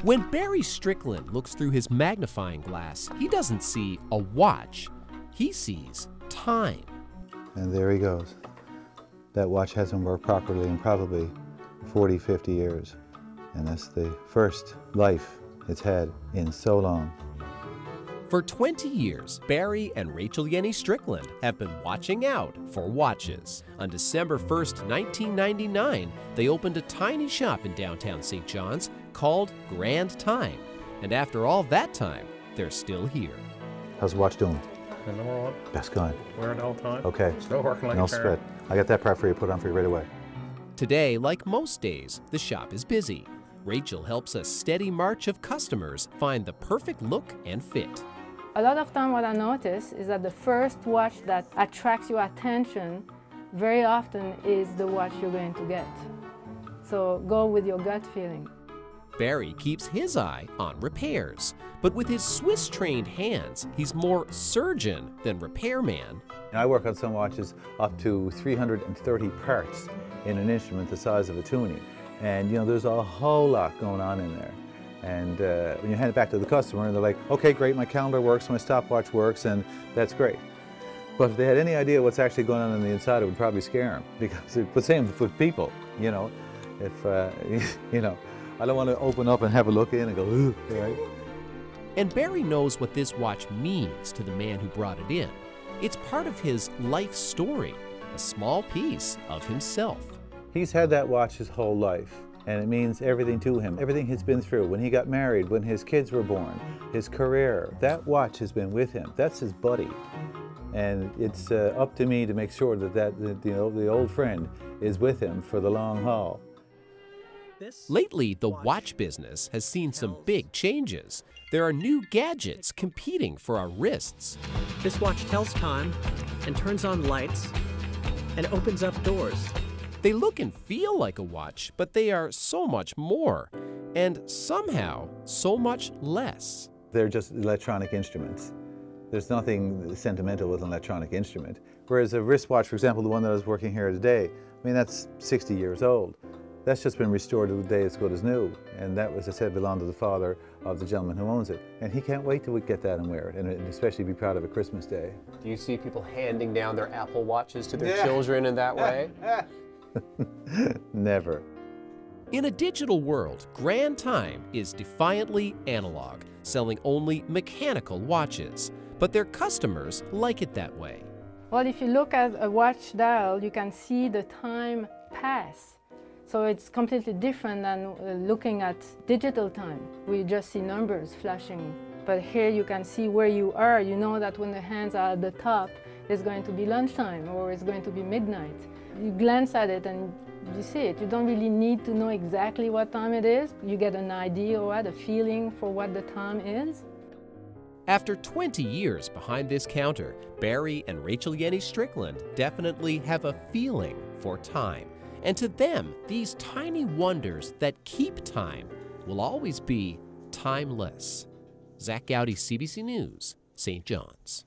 When Barry Strickland looks through his magnifying glass, he doesn't see a watch, he sees time. And there he goes. That watch hasn't worked properly in probably 40, 50 years. And that's the first life it's had in so long. For 20 years, Barry and Rachel Jenni-Strickland have been watching out for watches. On December 1st, 1999, they opened a tiny shop in downtown St. John's called Grand Time. And after all that time, they're still here. How's the watch doing? Number one. Best going. Wearing all the time. Okay. Still working like No a car. sweat. I got that part for you, put on for you right away. Today, like most days, the shop is busy. Rachel helps a steady march of customers find the perfect look and fit. A lot of time what I notice is that the first watch that attracts your attention very often is the watch you're going to get. So go with your gut feeling. Barry keeps his eye on repairs, but with his Swiss-trained hands, he's more surgeon than repairman. I work on some watches up to 330 parts in an instrument the size of a tuning. And you know, there's a whole lot going on in there. And when you hand it back to the customer, and they're like, okay, great, my calendar works, my stopwatch works, and that's great. But if they had any idea what's actually going on the inside, it would probably scare them. Because it's the same with people, you know. If, you know, I don't want to open up and have a look in and go, ooh, right? And Barry knows what this watch means to the man who brought it in. It's part of his life story, a small piece of himself. He's had that watch his whole life, and it means everything to him. Everything he's been through, when he got married, when his kids were born, his career, that watch has been with him. That's his buddy. And it's up to me to make sure that, the old friend is with him for the long haul. Lately, the watch business has seen some big changes. There are new gadgets competing for our wrists. This watch tells time and turns on lights and opens up doors. They look and feel like a watch, but they are so much more, and somehow so much less. They're just electronic instruments. There's nothing sentimental with an electronic instrument. Whereas a wristwatch, for example, the one that I was working here today, I mean, that's 60 years old. That's just been restored to the day as good as new. And that, as I said, belonged to the father of the gentleman who owns it. And he can't wait till we get that and wear it, and especially be proud of it Christmas Day. Do you see people handing down their Apple Watches to their children in that way? Never. In a digital world, Grand Time is defiantly analog, selling only mechanical watches. But their customers like it that way. Well, if you look at a watch dial, you can see the time pass. So it's completely different than looking at digital time. We just see numbers flashing. But here you can see where you are. You know that when the hands are at the top, it's going to be lunchtime or it's going to be midnight. You glance at it and you see it. You don't really need to know exactly what time it is. You get an idea or a feeling for what the time is. After 20 years behind this counter, Barry and Rachel Jenni-Strickland definitely have a feeling for time. And to them, these tiny wonders that keep time will always be timeless. Zach Gowdy, CBC News, St. John's.